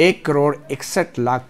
1,61,00,000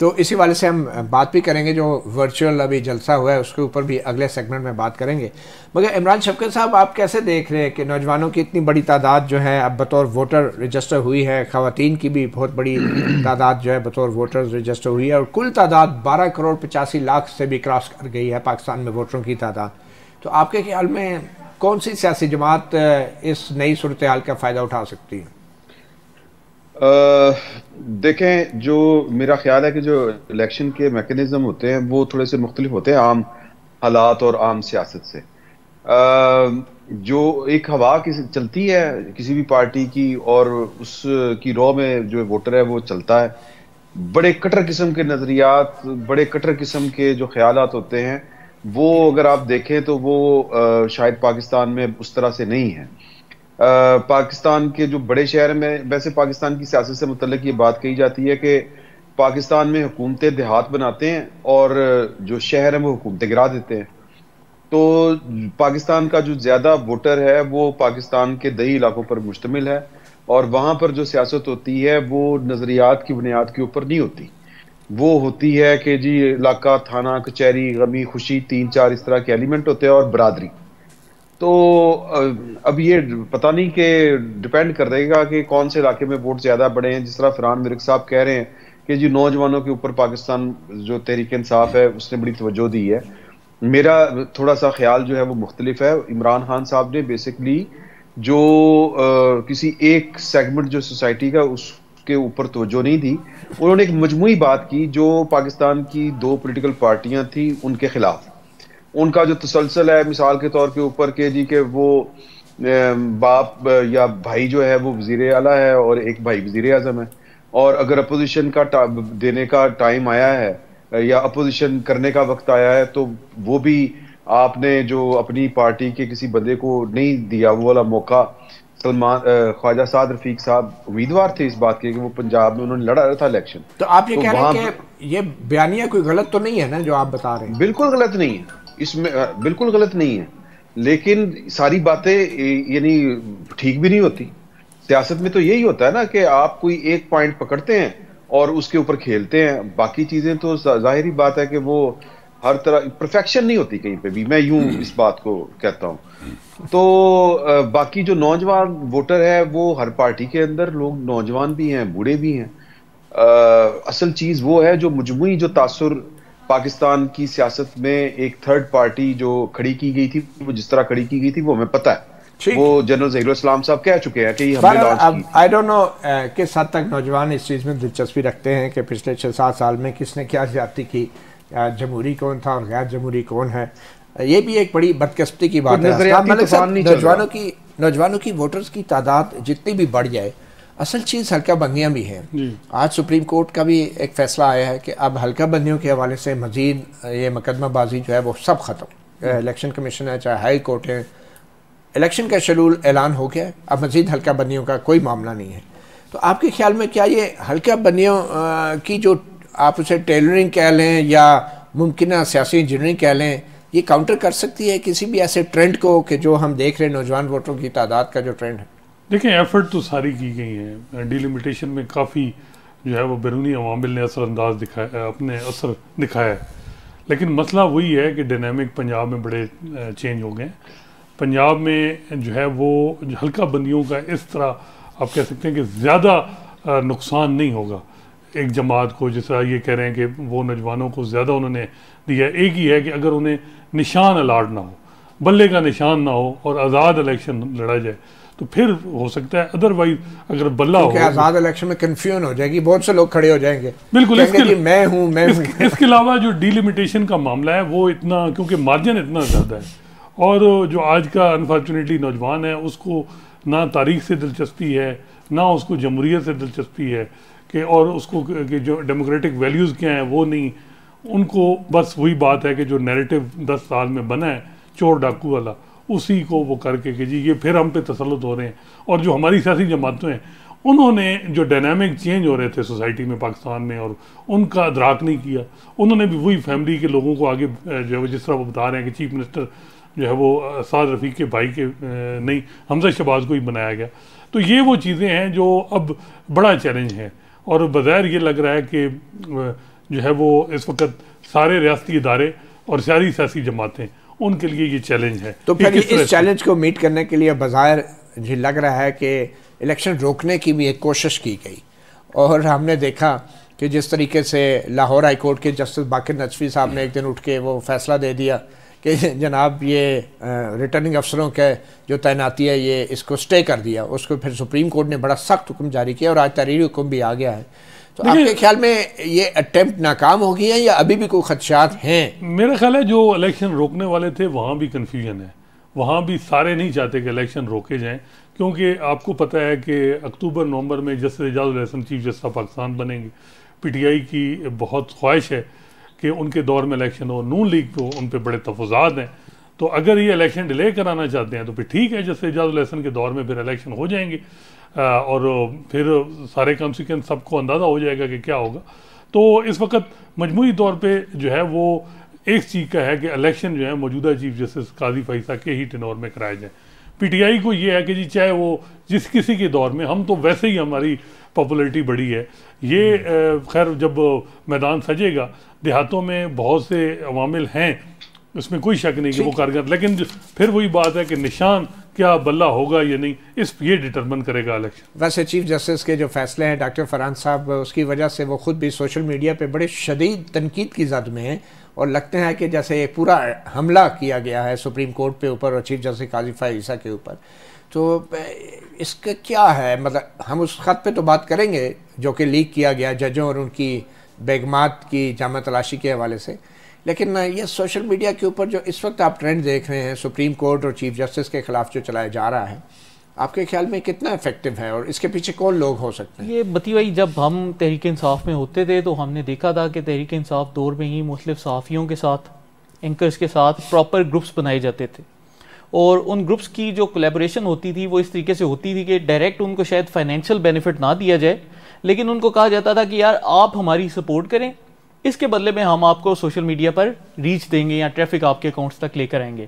تو اسی والے سے ہم بات بھی کریں گے، جو ورچوئل ابھی جلسہ ہوا ہے اس کے اوپر بھی اگلے سیگمنٹ میں بات کریں گے. مگر عمران شفقت صاحب، آپ کیسے دیکھ رہے ہیں کہ نوجوانوں کی اتنی بڑی تعداد جو ہے اب بطور ووٹر رجسٹر ہوئی ہے، خواتین کی بھی بہت بڑی تعداد جو ہے بطور ووٹر رجسٹر ہوئی ہے، اور کل تعداد 12,85,00,000 سے بھی کراس کر گئی ہے پاکستان میں ووٹروں کی تعداد. تو آپ کے خیال میں کون سی سیاسی جماعت اس نئی صورتحال کا فائدہ اٹھا سکتی ہے؟ دیکھیں، جو میرا خیال ہے کہ جو الیکشن کے میکنزم ہوتے ہیں وہ تھوڑے سے مختلف ہوتے ہیں عام حالات اور عام سیاست سے. جو ایک ہوا چلتی ہے کسی بھی پارٹی کی، اور اس کی رو میں جو ووٹر ہے وہ چلتا ہے. بڑے کٹر قسم کے نظریات، بڑے کٹر قسم کے جو خیالات ہوتے ہیں، وہ اگر آپ دیکھیں تو وہ شاید پاکستان میں اس طرح سے نہیں ہے. پاکستان کے جو بڑے شہر میں، ویسے پاکستان کی سیاست سے متعلق یہ بات کہی جاتی ہے کہ پاکستان میں حکومتیں دیہات بناتے ہیں اور جو شہر ہیں وہ حکومتیں گرا دیتے ہیں. تو پاکستان کا جو زیادہ ووٹر ہے وہ پاکستان کے دیہی علاقوں پر مشتمل ہے، اور وہاں پر جو سیاست ہوتی ہے وہ نظریات کی بنیاد کے اوپر نہیں ہوتی. وہ ہوتی ہے کہ جی علاقہ، تھانہ، کچہری، غمی، خوشی، 3-4 اس طرح کے ایلیمنٹ ہوتے ہیں، اور برادری. تو اب یہ پتہ نہیں کہ ڈیپینڈ کر رہے گا کہ کون سے علاقے میں ووٹ زیادہ بڑے ہیں. جس طرح فرحان مرک صاحب کہہ رہے ہیں کہ جی نوجوانوں کے اوپر پاکستان جو تحریک انصاف ہے اس نے بڑی توجہ دی ہے. میرا تھوڑا سا خیال جو ہے وہ مختلف ہے. عمران خان صاحب نے بیسکلی جو کسی ایک سیگمنٹ جو سوسائٹی کا اس کے اوپر توجہ نہیں دی، انہوں نے ایک مجموعی بات کی جو پاکستان کی 2 پولیٹیکل پارٹیاں تھیں ان کے خلاف. ان کا جو تسلسل ہے مثال کے طور کے اوپر کہ جی کہ وہ باپ یا بھائی جو ہے وہ وزیر اعلیٰ ہے اور ایک بھائی وزیر اعظم ہے، اور اگر اپوزیشن کا دینے کا ٹائم آیا ہے یا اپوزیشن کرنے کا وقت آیا ہے تو وہ بھی آپ نے جو اپنی پارٹی کے کسی بندے کو نہیں دیا وہ والا موقع. خواجہ سعد رفیق صاحب امیدوار تھے اس بات کے کہ وہ پنجاب میں انہوں نے لڑا رہا تھا الیکشن. تو آپ یہ کہہ رہے ہیں کہ یہ بیانیہ کوئی غلط تو نہیں ہے نا جو آپ بتا رہے ہیں؟ بالکل غلط نہیں ہے، اس میں بالکل غلط نہیں ہے، لیکن ساری باتیں یعنی ٹھیک بھی نہیں ہوتی. سیاست میں تو یہی ہوتا ہے نا کہ آپ کوئی ایک پوائنٹ پکڑتے ہیں اور اس کے اوپر کھیلتے ہیں، باقی چیزیں تو ظاہری بات ہے کہ وہ ہر طرح پرفیکشن نہیں ہوتی کہیں پہ بھی، میں یوں اس بات کو کہتا ہوں. تو باقی جو نوجوان ووٹر ہے وہ ہر پارٹی کے اندر لوگ نوجوان بھی ہیں، بوڑھے بھی ہیں. اصل چیز وہ ہے جو مجموعی جو تاثر پاکستان کی سیاست میں ایک تھرڈ پارٹی جو کھڑی کی گئی تھی، وہ جس طرح کھڑی کی گئی تھی وہ ہمیں پتہ ہے. وہ جنرل ظہیر الاسلام صاحب کہہ چکے ہیں کہ یہ ہم نے لانچ کی. آئی ڈونٹ نو کس حد تک نوجوان اس چیز میں دلچسپی رکھتے ہیں کہ پچھلے 6-7 سال میں کس نے کیا زیادتی کی، جمہوری کون تھا اور غیر جمہوری کون ہے. یہ بھی ایک بڑی بدقسمتی کی بات ہے. نوجوانوں کی ووٹرز کی تعداد جتنی بھی بڑھ جائے، اصل چیز حلقہ بندیاں بھی ہیں. آج سپریم کورٹ کا بھی ایک فیصلہ آیا ہے کہ اب حلقہ بندیوں کے حوالے سے مزید یہ مقدمہ بازی جو ہے وہ سب ختم. الیکشن کمیشن ہے، چاہے ہائی کورٹ ہے، الیکشن کا شیڈول اعلان ہو گیا ہے، اب مزید حلقہ بندیوں کا کوئی معاملہ نہیں ہے. تو آپ کے خیال میں کیا یہ حلقہ بندیوں کی جو آپ اسے ٹیلرنگ کہہ لیں یا ممکنہ سیاسی انجینئرنگ کہہ لیں، یہ کاؤنٹر کر سکتی ہے کسی بھی ایسے ٹرینڈ کو کہ جو ہم دیکھ رہے ہیں نوجوان ووٹروں کی تعداد کا جو ٹرینڈ ہے؟ دیکھیں، ایفرٹ تو ساری کی گئی ہیں. ڈیلیمیٹیشن میں کافی جو ہے وہ بیرونی عوامل نے اثر انداز دکھایا، اپنے اثر دکھایا ہے، لیکن مسئلہ وہی ہے کہ ڈائنامک پنجاب میں بڑے چینج ہو گئے ہیں. پنجاب میں جو ہے وہ حلقہ بندیوں کا اس طرح آپ کہہ سکتے ہیں کہ زیادہ نقصان نہیں ہوگا ایک جماعت کو، جس طرح یہ کہہ رہے ہیں کہ وہ نوجوانوں کو زیادہ انہوں نے دیا. ایک ہی ہے کہ اگر انہیں نشان الاٹ نہ ہو، بلے کا نشان نہ ہو اور آزاد الیکشن لڑا جائے تو پھر ہو سکتا ہے. ادروائز اگر بلہ ہو، آزاد الیکشن میں کنفیوژن ہو جائے گی، بہت سے لوگ کھڑے ہو جائیں گے. بالکل. میں ہوں. اس کے علاوہ جو ڈیلیمیٹیشن کا معاملہ ہے وہ اتنا، کیونکہ مارجن اتنا زیادہ ہے، اور جو آج کا انفارچونیٹلی نوجوان ہے اس کو نہ تاریخ سے دلچسپی ہے، نہ اس کو جمہوریت سے دلچسپی ہے کہ، اور اس کو کہ جو ڈیموکریٹک ویلیوز کیا ہیں وہ نہیں. ان کو بس وہی بات ہے کہ جو نیریٹو 10 سال میں بنا ہے چور ڈاکو والا، اسی کو وہ کر کے کہ جی یہ پھر ہم پہ تسلط ہو رہے ہیں. اور جو ہماری سیاسی جماعتیں ہیں انہوں نے جو ڈائنامک چینج ہو رہے تھے سوسائٹی میں پاکستان میں اور ان کا ادراک نہیں کیا. انہوں نے بھی وہی فیملی کے لوگوں کو آگے جو ہے جس طرح وہ بتا رہے ہیں کہ چیف منسٹر جو ہے وہ سعد رفیق کے بھائی کے نہیں، حمزہ شہباز کو ہی بنایا گیا. تو یہ وہ چیزیں ہیں جو اب بڑا چیلنج ہے، اور بظاہر یہ لگ رہا ہے کہ جو ہے وہ اس وقت سارے ریاستی ادارے اور ساری سیاسی جماعتیں ان کے لیے یہ چیلنج ہے. تو پھر اس چیلنج کو میٹ کرنے کے لیے بظاہر جی لگ رہا ہے کہ الیکشن روکنے کی بھی ایک کوشش کی گئی, اور ہم نے دیکھا کہ جس طریقے سے لاہور ہائی کورٹ کے جسٹس باقر نجفی صاحب نے ایک دن اٹھ کے وہ فیصلہ دے دیا کہ جناب یہ ریٹرننگ افسروں کے جو تعیناتی ہے یہ اس کو سٹے کر دیا. اس کو پھر سپریم کورٹ نے بڑا سخت حکم جاری کیا اور آج تحریری حکم بھی آ گیا ہے. تو آپ کے خیال میں یہ اٹیمپٹ ناکام ہو گئی ہے یا ابھی بھی کوئی خدشات ہیں؟ میرا خیال ہے جو الیکشن روکنے والے تھے وہاں بھی کنفیوژن ہے, وہاں بھی سارے نہیں چاہتے کہ الیکشن روکے جائیں, کیونکہ آپ کو پتہ ہے کہ اکتوبر نومبر میں justice Ijaz ul-Ahsan chief justice of Pakistan بنیں گے. پی ٹی آئی کی بہت خواہش ہے کہ ان کے دور میں الیکشن ہو, نون لیگ کو ان پہ بڑے تفاوضات ہیں, تو اگر یہ الیکشن ڈیلے کرانا چاہتے ہیں تو پھر ٹھیک ہے, جسٹس اعجاز الحسن کے دور میں پھر الیکشن ہو جائیں گے اور پھر سارے کانسیکوینس سب کو اندازہ ہو جائے گا کہ کیا ہوگا. تو اس وقت مجموعی طور پہ جو ہے وہ ایک چیز کا ہے کہ الیکشن جو ہے موجودہ چیف جسٹس قاضی فائزہ کے ہی ٹینور میں کرائے جائیں. پی ٹی آئی کو یہ ہے کہ جی چاہے وہ جس کسی کے دور میں, ہم تو ویسے ہی ہماری پاپولیرٹی بڑی ہے, یہ خیر جب میدان سجے گا دیہاتوں میں بہت سے عوامل ہیں, اس میں کوئی شک نہیں کہ وہ کارگر, لیکن پھر وہی بات ہے کہ نشان کیا بلہ ہوگا یا نہیں, یہ ڈٹرمن کرے گا الیکشن. ویسے چیف جسٹس کے جو فیصلے ہیں ڈاکٹر فرحان صاحب, اس کی وجہ سے وہ خود بھی سوشل میڈیا پہ بڑے شدید تنقید کی زد میں ہیں, اور لگتے ہیں کہ جیسے ایک پورا حملہ کیا گیا ہے سپریم کورٹ پہ اوپر اور چیف جسٹس قاضی فائز عیسیٰ کے اوپر. تو اس کا کیا ہے مطلب؟ ہم اس خط پہ تو بات کریں گے جو کہ لیک کیا گیا ججوں اور ان کی بیگمات کی جامع تلاشی کے حوالے سے, لیکن یہ سوشل میڈیا کے اوپر جو اس وقت آپ ٹرینڈ دیکھ رہے ہیں سپریم کورٹ اور چیف جسٹس کے خلاف جو چلایا جا رہا ہے, آپ کے خیال میں کتنا افیکٹو ہے اور اس کے پیچھے کون لوگ ہو سکتے ہیں؟ یہ بتی بھائی, جب ہم تحریک انصاف میں ہوتے تھے تو ہم نے دیکھا تھا کہ تحریک انصاف دور میں ہی مختلف صحافیوں کے ساتھ, اینکرز کے ساتھ پراپر گروپس بنائے جاتے تھے, اور ان گروپس کی جو کولیبوریشن ہوتی تھی وہ اس طریقے سے ہوتی تھی کہ ڈائریکٹ ان کو شاید فائنینشیل بینیفٹ نہ دیا جائے, لیکن ان کو کہا جاتا تھا کہ یار آپ ہماری سپورٹ کریں, اس کے بدلے میں ہم آپ کو سوشل میڈیا پر ریچ دیں گے یا ٹریفک آپ کے اکاؤنٹس تک لے کر آئیں گے.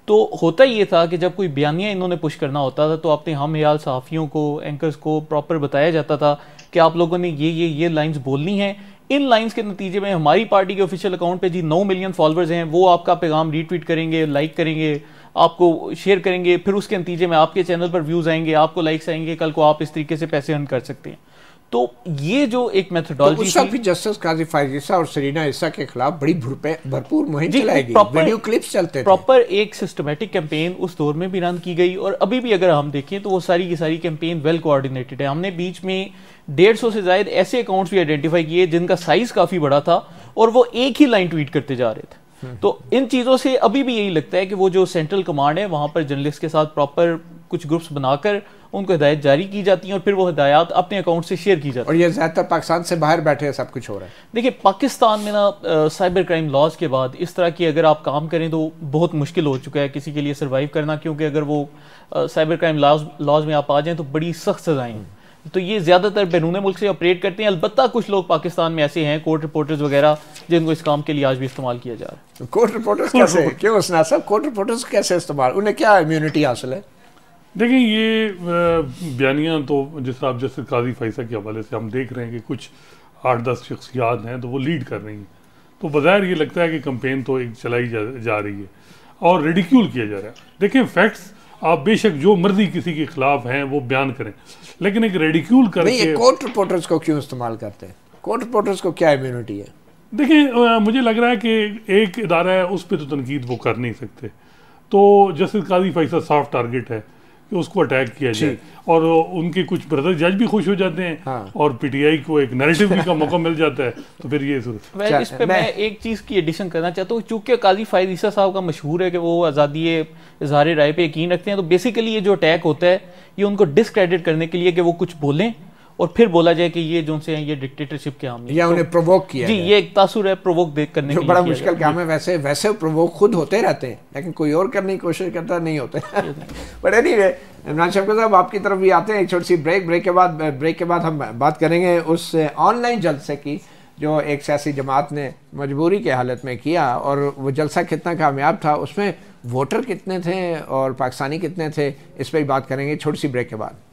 تو ہوتا یہ تھا کہ جب کوئی بیانیہ انہوں نے پش کرنا ہوتا تھا تو اپنے ہم عیال صحافیوں کو, اینکرز کو پراپر بتایا جاتا تھا کہ آپ لوگوں نے یہ لائنز بولنی ہیں, ان لائنز کے نتیجے میں ہماری پارٹی کے آفیشیل اکاؤنٹ پہ جی 9 ملین فالوورز ہیں, وہ آپ کا پیغام ری ٹویٹ کریں گے, لائک کریں گے, آپ کو شیئر کریں گے, پھر اس کے نتیجے میں آپ کے چینل پر ویوز آئیں گے, آپ کو لائکس آئیں گے, کل کو آپ اس طریقے سے پیسے ارن کر سکتے ہیں. تو یہ جو ایک میتھڈالوجی اس وقت بھی جسٹس قاضی فائز عیسیٰ اور سرینا عیسیٰ کے خلاف بڑی بھرپور مہم چلائی گئی, ویڈیو کلپس چلتے تھے, پراپر ایک سسٹمیٹک کیمپین اس دور میں بھی رن کی گئی, اور ابھی بھی اگر ہم دیکھیں تو وہ ساری کی ساری کیمپین ویل کوآرڈینیٹڈ ہے. ہم نے بیچ میں 150 سے زائد ایسے اکاؤنٹس بھی آئیڈینٹیفائی کیے جن کا سائز کافی بڑا تھا اور وہ ایک ہی لائن ٹویٹ کرتے جا رہے تھے. تو ان چیزوں سے ابھی بھی یہی لگتا ہے کہ وہ جو سینٹرل کمانڈ ہے وہاں پر جرنلسٹ کے ساتھ پراپر کچھ گروپس بنا کر ان کو ہدایت جاری کی جاتی ہیں اور پھر وہ ہدایات اپنے اکاؤنٹ سے شیئر کی جاتی ہیں. اور یہ زیادہ تر پاکستان سے باہر بیٹھے سب کچھ ہو رہا ہے. دیکھیں پاکستان میں نا سائبر کرائم لاز کے بعد اس طرح کی اگر آپ کام کریں تو بہت مشکل ہو چکا ہے کسی کے لیے سروائیو کرنا, کیونکہ اگر وہ سائبر کرائم لاز میں آپ آ جائیں تو بڑی سخت سزائیں ہیں. تو یہ زیادہ تر بیرون ملک سے آپریٹ کرتے ہیں, البتہ کچھ لوگ پاکستان میں ایسے ہیں کورٹ رپورٹرز وغیرہ جن کو اس کام کے لیے آج بھی استعمال کیا جا رہا ہے. کورٹ رپورٹرز کیسے, کیوں اسنا صاحب کورٹ رپورٹرز کیسے استعمال, انہیں کیا امیونٹی حاصل ہے؟ دیکھیں یہ بیانیاں تو جس طرح آپ جسٹس قاضی فائزہ کے حوالے سے ہم دیکھ رہے ہیں کہ کچھ 8-10 شخصیات ہیں تو وہ لیڈ کر رہی ہیں, تو بظاہر یہ لگتا ہے کہ کمپین تو ایک چلائی جا رہی ہے اور ریڈیکیول کیا جا رہا ہے. دیکھیں فیکٹس آپ بے شک جو مرضی کسی کے خلاف ہیں وہ بیان کریں, لیکن ایک ریڈیکیول کر کے کورٹ رپورٹرز کو کیوں استعمال کرتے ہیں؟ کورٹ رپورٹرز کو کیا امیونٹی ہے؟ دیکھیں مجھے لگ رہا ہے کہ ایک ادارہ ہے اس پہ تو تنقید وہ کر نہیں سکتے, تو جسٹس قاضی فائزہ صاف ٹارگٹ ہے کہ اس کو اٹیک کیا جائے, اور ان کے کچھ بردر جج بھی خوش ہو جاتے ہیں اور پی ٹی آئی کو ایک نیریٹو کا موقع مل جاتا ہے, تو پھر یہ صورت. اس پہ میں ایک چیز کی ایڈیشن کرنا چاہتا ہوں, چونکہ قاضی فائز عیسیٰ صاحب کا مشہور ہے کہ وہ آزادی اظہار رائے پہ یقین رکھتے ہیں, تو بیسیکلی یہ جو اٹیک ہوتا ہے یہ ان کو ڈسکریڈٹ کرنے کے لیے کہ وہ کچھ بولیں اور پھر بولا جائے کہ یہ جو سے ہیں یہ ڈکٹیٹرشپ کے حامی ہیں, یا انہیں پرووک کیا جی, یہ ایک تاثر ہے پرووک کرنے کے لیے, بڑا مشکل کام ہے. ویسے پرووک خود ہوتے رہتے ہیں لیکن کوئی اور کرنے کی کوشش کرتا نہیں ہوتے. بٹ اینی وے عمران شفقت صاحب آپ کی طرف بھی آتے ہیں, ایک چھوٹی سی بریک کے بعد ہم بات کریں گے اس آن لائن جلسے کی جو ایک سیاسی جماعت نے مجبوری کے حالت میں کیا, اور وہ جلسہ کتنا کامیاب تھا, اس میں ووٹر کتنے تھے اور پاکستانی کتنے تھے, اس پہ ہی بات کریں گے چھوٹی سی بریک کے بعد.